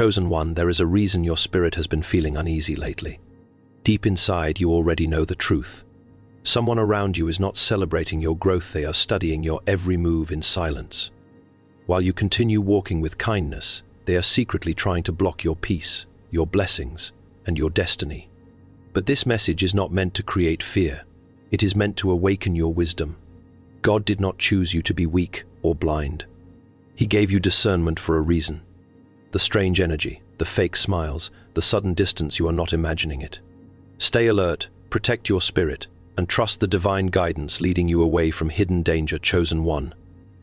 Chosen one, there is a reason your spirit has been feeling uneasy lately. Deep inside, you already know the truth. Someone around you is not celebrating your growth, they are studying your every move in silence. While you continue walking with kindness, they are secretly trying to block your peace, your blessings, and your destiny. But this message is not meant to create fear. It is meant to awaken your wisdom. God did not choose you to be weak or blind. He gave you discernment for a reason. The strange energy, the fake smiles, the sudden distance, you are not imagining it. Stay alert, protect your spirit, and trust the divine guidance leading you away from hidden danger. Chosen one.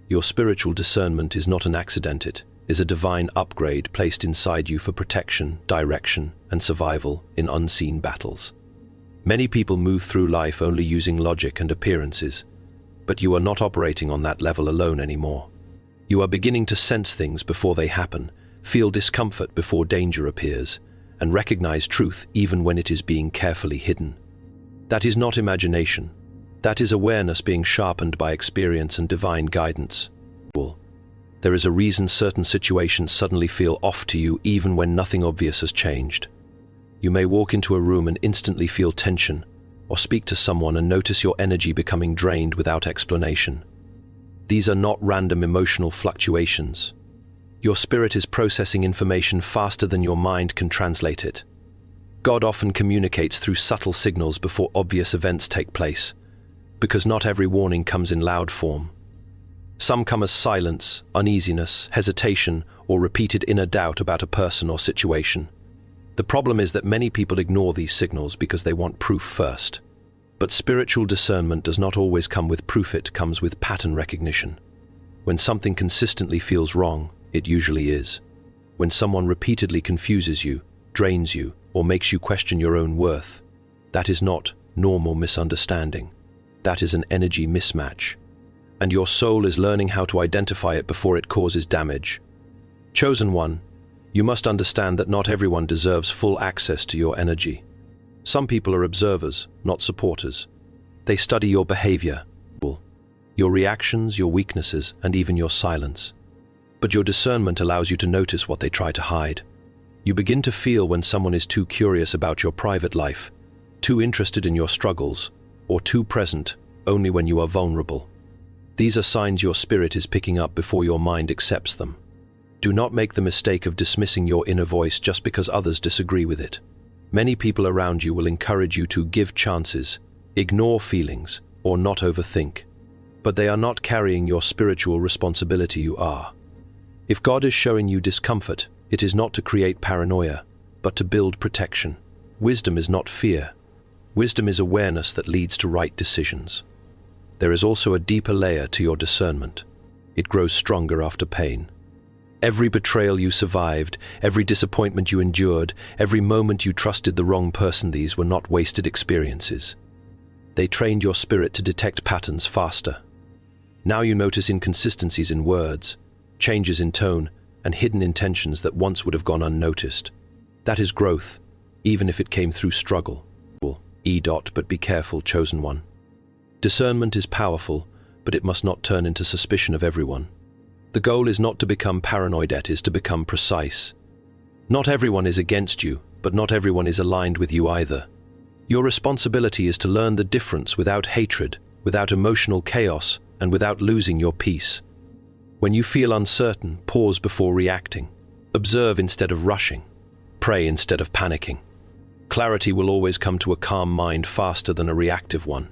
Your spiritual discernment is not an accident, it is a divine upgrade placed inside you for protection, direction, and survival in unseen battles. Many people move through life only using logic and appearances, but you are not operating on that level alone anymore. You are beginning to sense things before they happen, feel discomfort before danger appears, and recognize truth even when it is being carefully hidden. That is not imagination. That is awareness being sharpened by experience and divine guidance. There is a reason certain situations suddenly feel off to you even when nothing obvious has changed. You may walk into a room and instantly feel tension, or speak to someone and notice your energy becoming drained without explanation. These are not random emotional fluctuations. Your spirit is processing information faster than your mind can translate it. God often communicates through subtle signals before obvious events take place, because not every warning comes in loud form. Some come as silence, uneasiness, hesitation, or repeated inner doubt about a person or situation. The problem is that many people ignore these signals because they want proof first. But spiritual discernment does not always come with proof, it comes with pattern recognition. When something consistently feels wrong, it usually is. When someone repeatedly confuses you, drains you, or makes you question your own worth, that is not normal misunderstanding. That is an energy mismatch. And your soul is learning how to identify it before it causes damage. Chosen one, you must understand that not everyone deserves full access to your energy. Some people are observers, not supporters. They study your behavior, your reactions, your weaknesses, and even your silence. But your discernment allows you to notice what they try to hide. You begin to feel when someone is too curious about your private life, too interested in your struggles, or too present only when you are vulnerable. These are signs your spirit is picking up before your mind accepts them. Do not make the mistake of dismissing your inner voice just because others disagree with it. Many people around you will encourage you to give chances, ignore feelings, or not overthink. But they are not carrying your spiritual responsibility. You are. If God is showing you discomfort, it is not to create paranoia, but to build protection. Wisdom is not fear. Wisdom is awareness that leads to right decisions. There is also a deeper layer to your discernment. It grows stronger after pain. Every betrayal you survived, every disappointment you endured, every moment you trusted the wrong person, these were not wasted experiences. They trained your spirit to detect patterns faster. Now you notice inconsistencies in words, changes in tone, and hidden intentions that once would have gone unnoticed. That is growth, even if it came through struggle. But be careful, chosen one. Discernment is powerful, but it must not turn into suspicion of everyone. The goal is not to become paranoid, it is to become precise. Not everyone is against you, but not everyone is aligned with you either. Your responsibility is to learn the difference without hatred, without emotional chaos, and without losing your peace. When you feel uncertain, pause before reacting. Observe instead of rushing. Pray instead of panicking. Clarity will always come to a calm mind faster than a reactive one.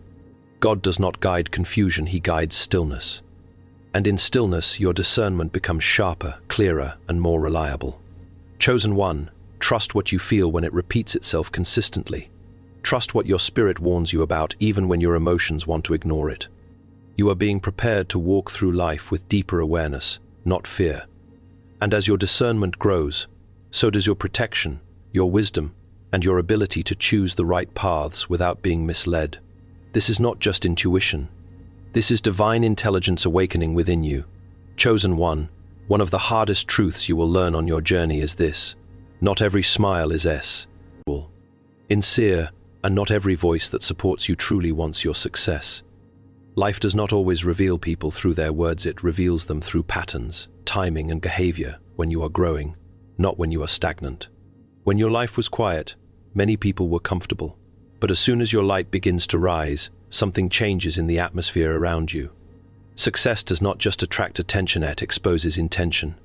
God does not guide confusion, he guides stillness. And in stillness, your discernment becomes sharper, clearer, and more reliable. Chosen one, trust what you feel when it repeats itself consistently. Trust what your spirit warns you about even when your emotions want to ignore it. You are being prepared to walk through life with deeper awareness, not fear. And as your discernment grows, so does your protection, your wisdom, and your ability to choose the right paths without being misled. This is not just intuition. This is divine intelligence awakening within you. Chosen one of the hardest truths you will learn on your journey is this: not every smile is sincere, and not every voice that supports you truly wants your success. Life does not always reveal people through their words, it reveals them through patterns, timing, and behavior. When you are growing, not when you are stagnant. When your life was quiet, many people were comfortable. But as soon as your light begins to rise, something changes in the atmosphere around you. Success does not just attract attention, it exposes intention.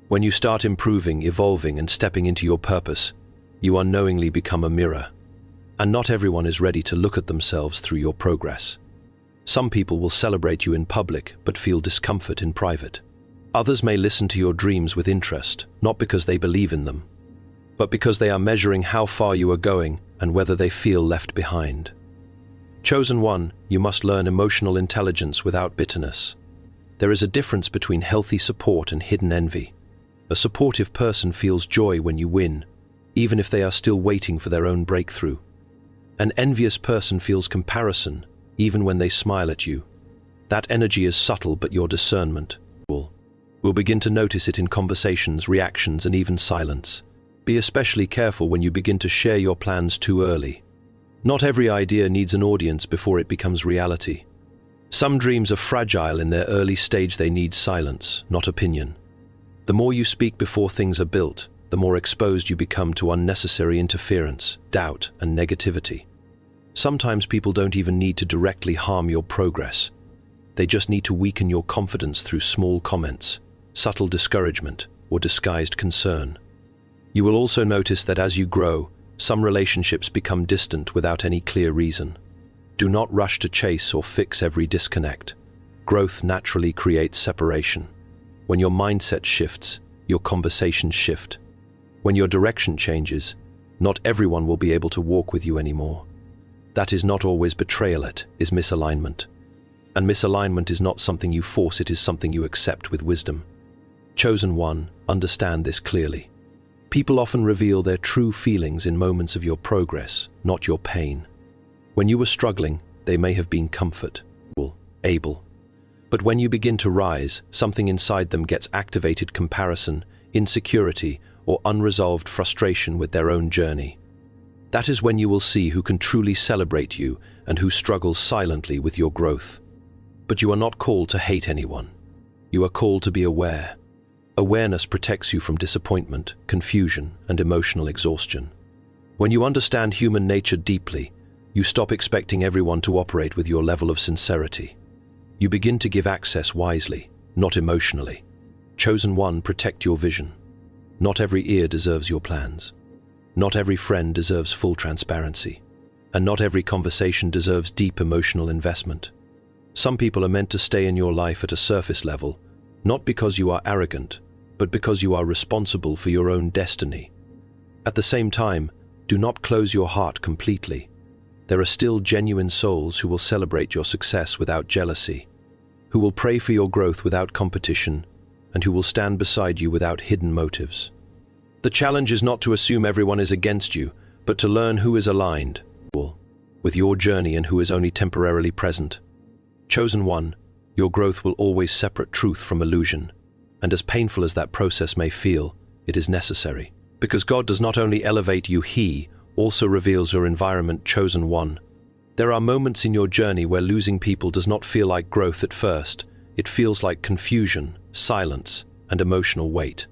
When you start improving, evolving, and stepping into your purpose, you unknowingly become a mirror. And not everyone is ready to look at themselves through your progress. Some people will celebrate you in public but feel discomfort in private. Others may listen to your dreams with interest, not because they believe in them, but because they are measuring how far you are going and whether they feel left behind. Chosen one, you must learn emotional intelligence without bitterness. There is a difference between healthy support and hidden envy. A supportive person feels joy when you win, even if they are still waiting for their own breakthrough. An envious person feels comparison, even when they smile at you. That energy is subtle, but your discernment will begin to notice it in conversations, reactions, and even silence. Be especially careful when you begin to share your plans too early. Not every idea needs an audience before it becomes reality. Some dreams are fragile in their early stage. They need silence, not opinion. The more you speak before things are built, the more exposed you become to unnecessary interference, doubt, and negativity. Sometimes people don't even need to directly harm your progress. They just need to weaken your confidence through small comments, subtle discouragement, or disguised concern. You will also notice that as you grow, some relationships become distant without any clear reason. Do not rush to chase or fix every disconnect. Growth naturally creates separation. When your mindset shifts, your conversations shift. When your direction changes, not everyone will be able to walk with you anymore. That is not always betrayal, it is misalignment. And misalignment is not something you force, it is something you accept with wisdom. Chosen one, understand this clearly. People often reveal their true feelings in moments of your progress, not your pain. When you were struggling, they may have been comfortable, able. But when you begin to rise, something inside them gets activated: comparison, insecurity, or unresolved frustration with their own journey. That is when you will see who can truly celebrate you and who struggles silently with your growth. But you are not called to hate anyone. You are called to be aware. Awareness protects you from disappointment, confusion, and emotional exhaustion. When you understand human nature deeply, you stop expecting everyone to operate with your level of sincerity. You begin to give access wisely, not emotionally. Chosen one, protect your vision. Not every ear deserves your plans. Not every friend deserves full transparency. And not every conversation deserves deep emotional investment. Some people are meant to stay in your life at a surface level, not because you are arrogant, but because you are responsible for your own destiny. At the same time, do not close your heart completely. There are still genuine souls who will celebrate your success without jealousy, who will pray for your growth without competition, and who will stand beside you without hidden motives. The challenge is not to assume everyone is against you, but to learn who is aligned with your journey and who is only temporarily present. Chosen one, your growth will always separate truth from illusion, and as painful as that process may feel, it is necessary. Because God does not only elevate you, He also reveals your environment. Chosen one, there are moments in your journey where losing people does not feel like growth at first. It feels like confusion, silence, and emotional weight.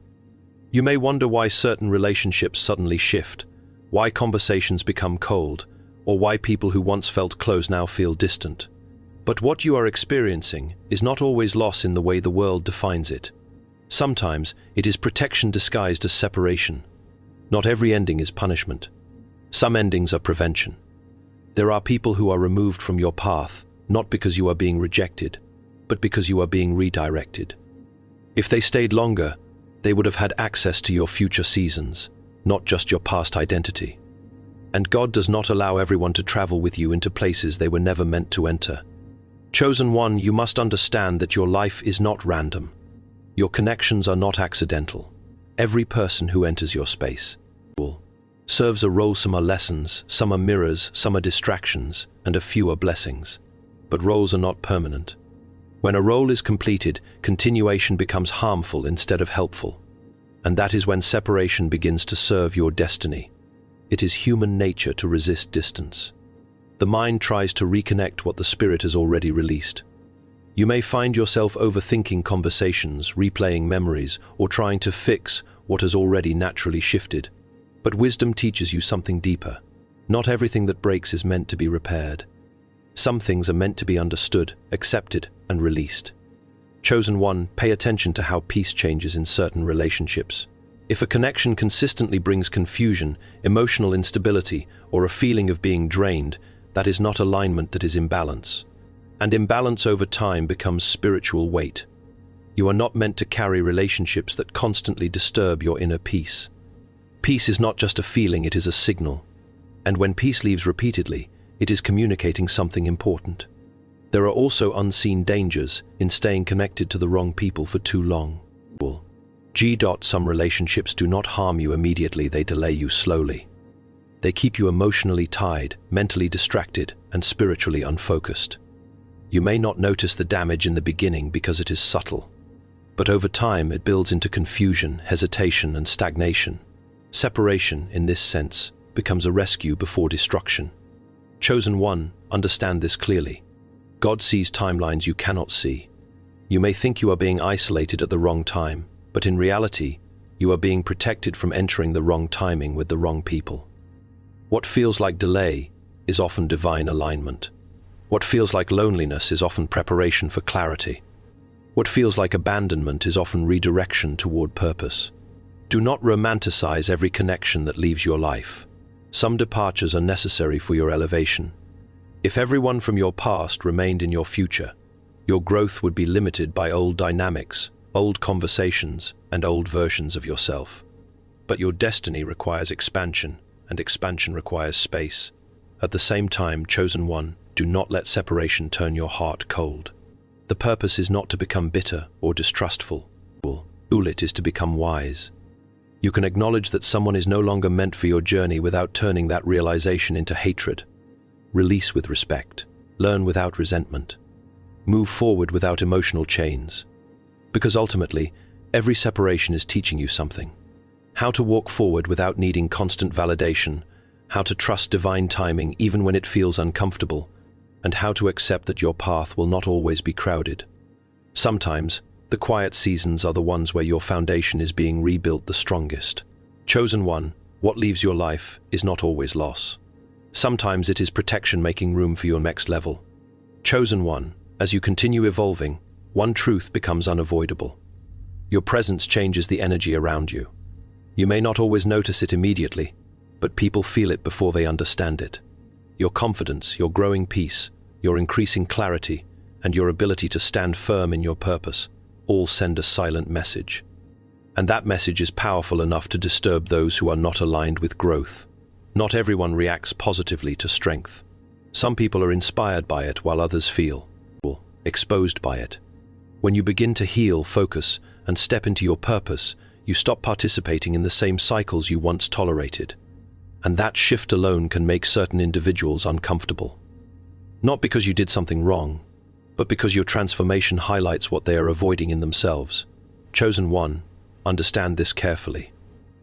You may wonder why certain relationships suddenly shift, why conversations become cold, or why people who once felt close now feel distant. But what you are experiencing is not always loss in the way the world defines it. Sometimes it is protection disguised as separation. Not every ending is punishment. Some endings are prevention. There are people who are removed from your path, not because you are being rejected, but because you are being redirected. If they stayed longer, they would have had access to your future seasons, not just your past identity. And God does not allow everyone to travel with you into places they were never meant to enter. Chosen one, you must understand that your life is not random. Your connections are not accidental. Every person who enters your space serves a role. Some are lessons, some are mirrors, some are distractions, and a few are blessings. But roles are not permanent. When a role is completed, continuation becomes harmful instead of helpful. And that is when separation begins to serve your destiny. It is human nature to resist distance. The mind tries to reconnect what the spirit has already released. You may find yourself overthinking conversations, replaying memories, or trying to fix what has already naturally shifted. But wisdom teaches you something deeper. Not everything that breaks is meant to be repaired. Some things are meant to be understood, accepted, and released. Chosen one, pay attention to how peace changes in certain relationships. If a connection consistently brings confusion, emotional instability, or a feeling of being drained, that is not alignment, that is imbalance. And imbalance over time becomes spiritual weight. You are not meant to carry relationships that constantly disturb your inner peace. Peace is not just a feeling, it is a signal. And when peace leaves repeatedly, it is communicating something important. There are also unseen dangers in staying connected to the wrong people for too long. Some relationships do not harm you immediately, they delay you slowly. They keep you emotionally tied, mentally distracted, and spiritually unfocused. You may not notice the damage in the beginning because it is subtle. But over time, it builds into confusion, hesitation, and stagnation. Separation, in this sense, becomes a rescue before destruction. Chosen one, understand this clearly. God sees timelines you cannot see. You may think you are being isolated at the wrong time, but in reality, you are being protected from entering the wrong timing with the wrong people. What feels like delay is often divine alignment. What feels like loneliness is often preparation for clarity. What feels like abandonment is often redirection toward purpose. Do not romanticize every connection that leaves your life. Some departures are necessary for your elevation. If everyone from your past remained in your future, your growth would be limited by old dynamics, old conversations, and old versions of yourself. But your destiny requires expansion, and expansion requires space. At the same time, chosen one, do not let separation turn your heart cold. The purpose is not to become bitter or distrustful. It is to become wise. You can acknowledge that someone is no longer meant for your journey without turning that realization into hatred. Release with respect. Learn without resentment. Move forward without emotional chains. Because ultimately, every separation is teaching you something. How to walk forward without needing constant validation, how to trust divine timing even when it feels uncomfortable, and how to accept that your path will not always be crowded. Sometimes, the quiet seasons are the ones where your foundation is being rebuilt the strongest. Chosen one, what leaves your life is not always loss. Sometimes it is protection making room for your next level. Chosen one, as you continue evolving, one truth becomes unavoidable. Your presence changes the energy around you. You may not always notice it immediately, but people feel it before they understand it. Your confidence, your growing peace, your increasing clarity, and your ability to stand firm in your purpose all send a silent message. And that message is powerful enough to disturb those who are not aligned with growth. Not everyone reacts positively to strength. Some people are inspired by it while others feel exposed by it. When you begin to heal, focus, and step into your purpose, you stop participating in the same cycles you once tolerated. And that shift alone can make certain individuals uncomfortable. Not because you did something wrong, but because your transformation highlights what they are avoiding in themselves. Chosen one, understand this carefully.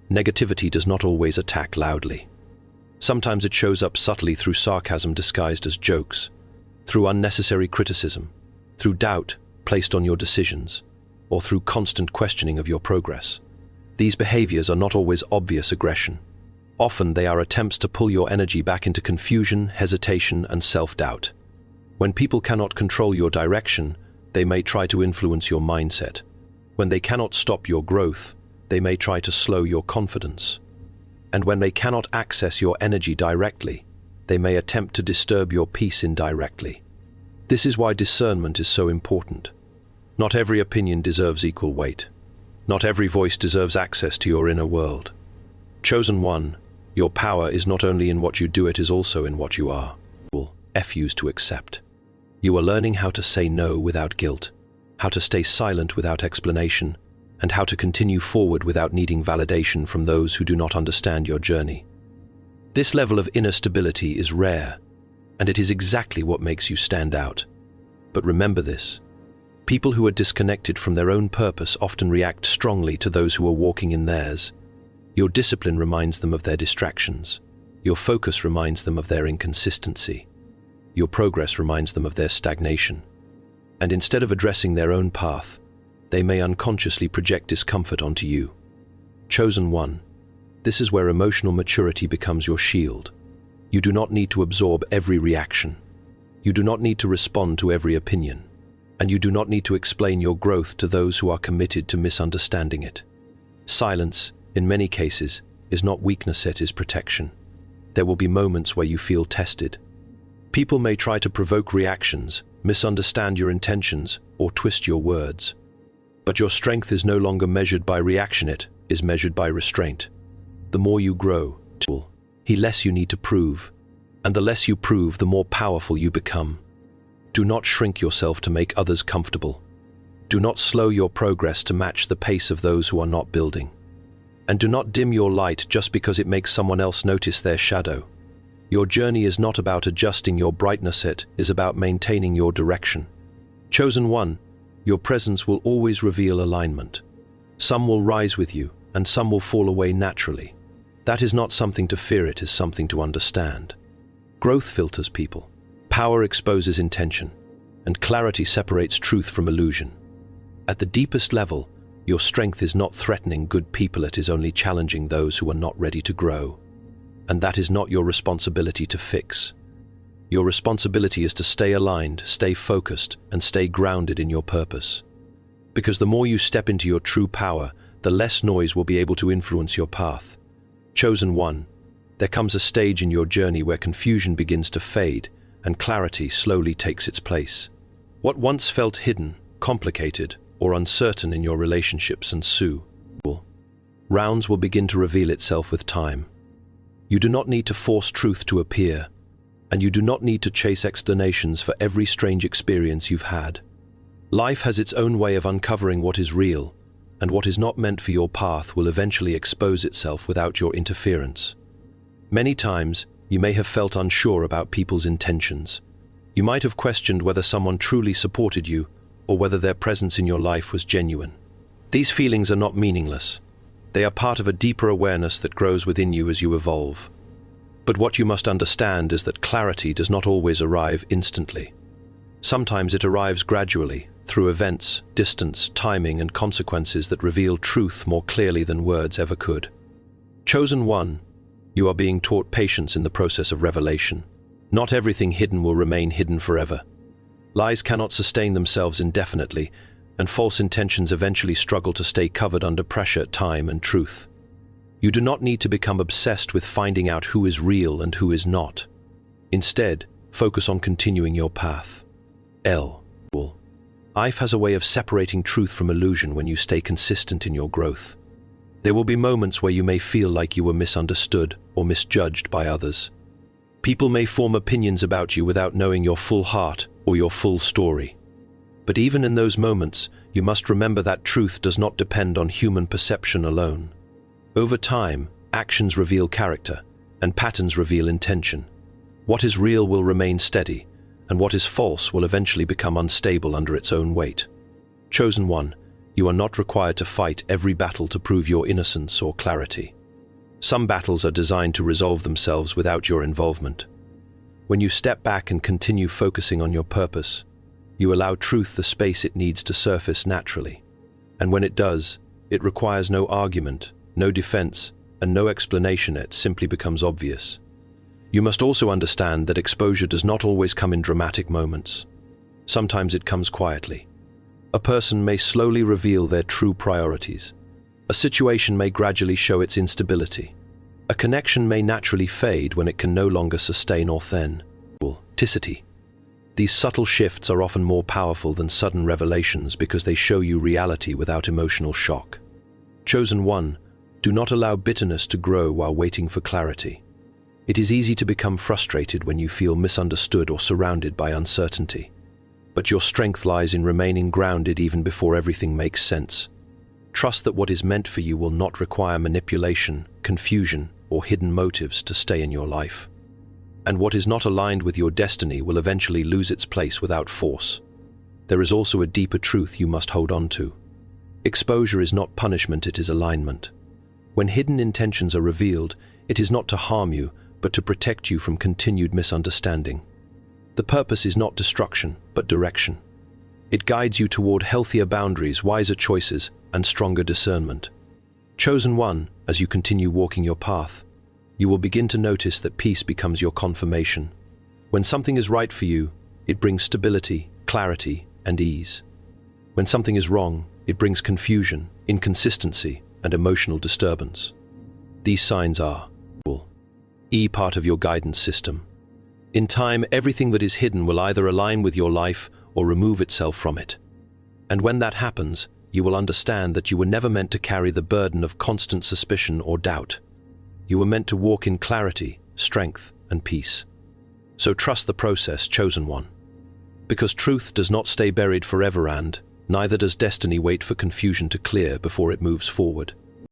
Negativity does not always attack loudly. Sometimes it shows up subtly through sarcasm disguised as jokes, through unnecessary criticism, through doubt placed on your decisions, or through constant questioning of your progress. These behaviors are not always obvious aggression. Often they are attempts to pull your energy back into confusion, hesitation, and self-doubt. When people cannot control your direction, they may try to influence your mindset. When they cannot stop your growth, they may try to slow your confidence. And when they cannot access your energy directly, they may attempt to disturb your peace indirectly. This is why discernment is so important. Not every opinion deserves equal weight. Not every voice deserves access to your inner world. Chosen one, your power is not only in what you do, it is also in what you are. Refuse to accept. You are learning how to say no without guilt, how to stay silent without explanation, and how to continue forward without needing validation from those who do not understand your journey. This level of inner stability is rare, and it is exactly what makes you stand out. But remember this: people who are disconnected from their own purpose often react strongly to those who are walking in theirs. Your discipline reminds them of their distractions. Your focus reminds them of their inconsistency. Your progress reminds them of their stagnation. And instead of addressing their own path, they may unconsciously project discomfort onto you. Chosen one. This is where emotional maturity becomes your shield. You do not need to absorb every reaction. You do not need to respond to every opinion. And you do not need to explain your growth to those who are committed to misunderstanding it. Silence, in many cases, is not weakness, it is protection. There will be moments where you feel tested. People may try to provoke reactions, misunderstand your intentions, or twist your words. But your strength is no longer measured by reaction, it is measured by restraint. The more you grow, the less you need to prove. And the less you prove, the more powerful you become. Do not shrink yourself to make others comfortable. Do not slow your progress to match the pace of those who are not building. And do not dim your light just because it makes someone else notice their shadow. Your journey is not about adjusting your brightness, it is about maintaining your direction. Chosen one, your presence will always reveal alignment. Some will rise with you, and some will fall away naturally. That is not something to fear, it is something to understand. Growth filters people. Power exposes intention, and clarity separates truth from illusion. At the deepest level, your strength is not threatening good people, it is only challenging those who are not ready to grow. And that is not your responsibility to fix. Your responsibility is to stay aligned, stay focused, and stay grounded in your purpose. Because the more you step into your true power, the less noise will be able to influence your path. Chosen one, there comes a stage in your journey where confusion begins to fade and clarity slowly takes its place. What once felt hidden, complicated, or uncertain in your relationships ensue. Rounds will begin to reveal itself with time. You do not need to force truth to appear, and you do not need to chase explanations for every strange experience you've had. Life has its own way of uncovering what is real, and what is not meant for your path will eventually expose itself without your interference. Many times, you may have felt unsure about people's intentions. You might have questioned whether someone truly supported you or whether their presence in your life was genuine. These feelings are not meaningless. They are part of a deeper awareness that grows within you as you evolve. But what you must understand is that clarity does not always arrive instantly. Sometimes it arrives gradually, through events, distance, timing, and consequences that reveal truth more clearly than words ever could. Chosen one, you are being taught patience in the process of revelation. Not everything hidden will remain hidden forever. Lies cannot sustain themselves indefinitely, and false intentions eventually struggle to stay covered under pressure, time, and truth. You do not need to become obsessed with finding out who is real and who is not. Instead, focus on continuing your path. Life has a way of separating truth from illusion when you stay consistent in your growth. There will be moments where you may feel like you were misunderstood or misjudged by others. People may form opinions about you without knowing your full heart or your full story. But even in those moments, you must remember that truth does not depend on human perception alone. Over time, actions reveal character, and patterns reveal intention. What is real will remain steady, and what is false will eventually become unstable under its own weight. Chosen one, you are not required to fight every battle to prove your innocence or clarity. Some battles are designed to resolve themselves without your involvement. When you step back and continue focusing on your purpose, you allow truth the space it needs to surface naturally. And when it does, it requires no argument, no defense, and no explanation. It simply becomes obvious. You must also understand that exposure does not always come in dramatic moments. Sometimes it comes quietly. A person may slowly reveal their true priorities. A situation may gradually show its instability. A connection may naturally fade when it can no longer sustain authenticity. These subtle shifts are often more powerful than sudden revelations because they show you reality without emotional shock. Chosen one, do not allow bitterness to grow while waiting for clarity. It is easy to become frustrated when you feel misunderstood or surrounded by uncertainty. But your strength lies in remaining grounded even before everything makes sense. Trust that what is meant for you will not require manipulation, confusion, or hidden motives to stay in your life. And what is not aligned with your destiny will eventually lose its place without force. There is also a deeper truth you must hold on to. Exposure is not punishment, it is alignment. When hidden intentions are revealed, it is not to harm you, but to protect you from continued misunderstanding. The purpose is not destruction, but direction. It guides you toward healthier boundaries, wiser choices, and stronger discernment. Chosen one, as you continue walking your path, you will begin to notice that peace becomes your confirmation. When something is right for you, it brings stability, clarity, and ease. When something is wrong, it brings confusion, inconsistency, and emotional disturbance. These signs are part of your guidance system. In time, everything that is hidden will either align with your life or remove itself from it. And when that happens, you will understand that you were never meant to carry the burden of constant suspicion or doubt. You were meant to walk in clarity, strength, and peace. So trust the process, chosen one. Because truth does not stay buried forever, and neither does destiny wait for confusion to clear before it moves forward.